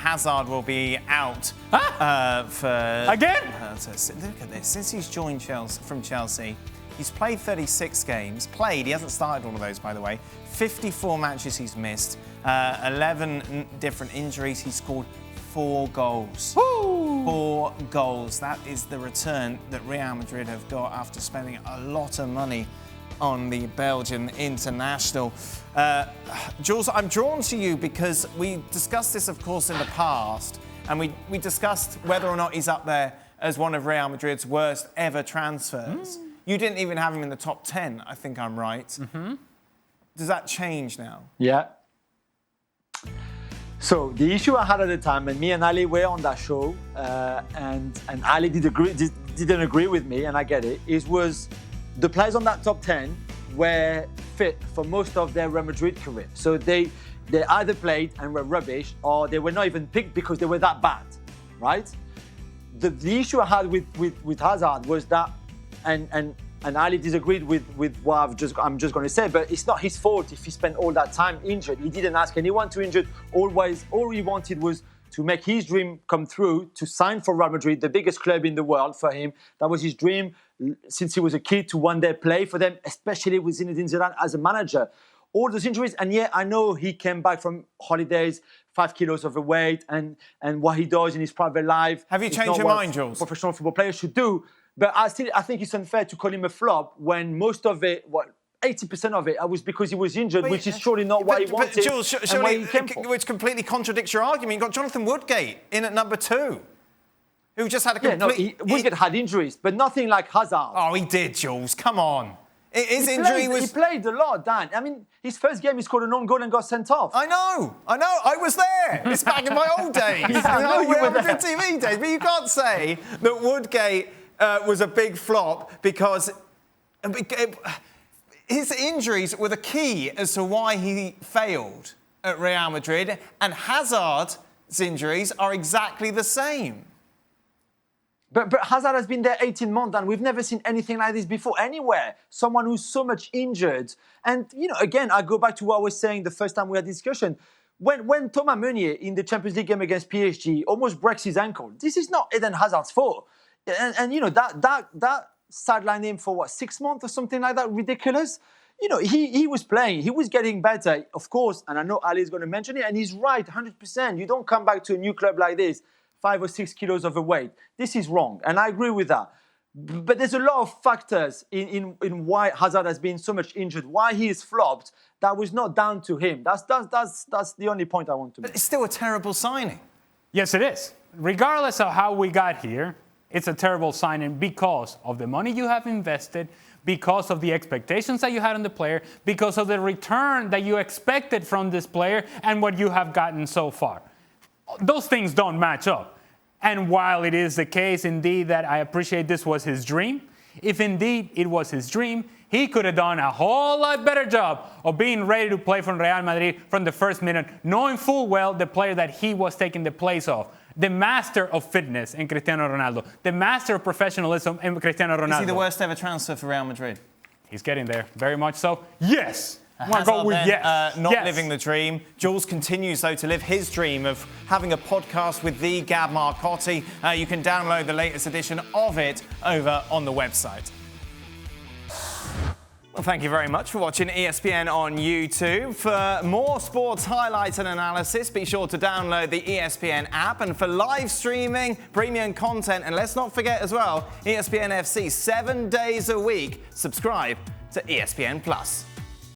Hazard will be out for... Again? Look at this. Since he's joined from Chelsea, he's played 36 games. He hasn't started all of those, by the way. 54 matches he's missed. 11 different injuries. He scored 4 goals. Woo! 4 goals. That is the return that Real Madrid have got after spending a lot of money on the Belgian international. Jules, I'm drawn to you because we discussed this, of course, in the past, and we discussed whether or not he's up there as one of Real Madrid's worst ever transfers. You didn't even have him in the top 10, I think I'm right. Mm-hmm. Does that change now? Yeah. So the issue I had at the time, and me and Ali were on that show, and Ali didn't agree with me, and I get it, was the players on that top 10 were fit for most of their Real Madrid career. So they either played and were rubbish, or they were not even picked because they were that bad, right? The issue I had with Hazard was that, and Ali disagreed with what I'm just going to say, but it's not his fault if he spent all that time injured. He didn't ask anyone to injure. All he wanted was to make his dream come through, to sign for Real Madrid, the biggest club in the world for him. That was his dream since he was a kid, to one day play for them, especially with Zinedine Zidane as a manager. All those injuries, and yeah, I know he came back from holidays, 5 kilos overweight, and what he does in his private life. Have you changed your mind, Jules? Professional football players should do. But I think it's unfair to call him a flop when most of it, 80% of it, was because he was injured, which is surely not what he wanted. But Jules, surely, which completely contradicts your argument. You've got Jonathan Woodgate in at number 2, who just had a complete... Woodgate had injuries, but nothing like Hazard. Oh, he did, Jules. Come on. He played a lot, Dan. I mean, his first game, he scored an own goal and got sent off. I know. I was there. It's back in my old days. I know you were there. TV days. But you can't say that Woodgate was a big flop because his injuries were the key as to why he failed at Real Madrid, and Hazard's injuries are exactly the same. But Hazard has been there 18 months, and we've never seen anything like this before anywhere. Someone who's so much injured. And, again, I go back to what I was saying the first time we had discussion. When Thomas Meunier in the Champions League game against PSG almost breaks his ankle, this is not Eden Hazard's fault. And that sidelined him for 6 months or something like that, ridiculous. He was playing, he was getting better, of course, and I know Ali is going to mention it, and he's right, 100%. You don't come back to a new club like this, 5 or 6 kilos overweight. This is wrong, and I agree with that. But there's a lot of factors in why Hazard has been so much injured, why he is flopped. That was not down to him. That's the only point I want to make. But it's still a terrible signing. Yes, it is. Regardless of how we got here, it's a terrible signing because of the money you have invested, because of the expectations that you had on the player, because of the return that you expected from this player and what you have gotten so far. Those things don't match up. And while it is the case, indeed, that I appreciate this was his dream, if indeed it was his dream, he could have done a whole lot better job of being ready to play for Real Madrid from the first minute, knowing full well the player that he was taking the place of. The master of fitness in Cristiano Ronaldo. The master of professionalism in Cristiano Ronaldo. Is he the worst ever transfer for Real Madrid? He's getting there, very much so. Yes! I'm going to go with yes. Not living the dream. Jules continues, though, to live his dream of having a podcast with the Gab Marcotti. You can download the latest edition of it over on the website. Well, thank you very much for watching ESPN on YouTube. For more sports highlights and analysis, be sure to download the ESPN app. And for live streaming, premium content, and let's not forget as well, ESPN FC 7 days a week. Subscribe to ESPN+.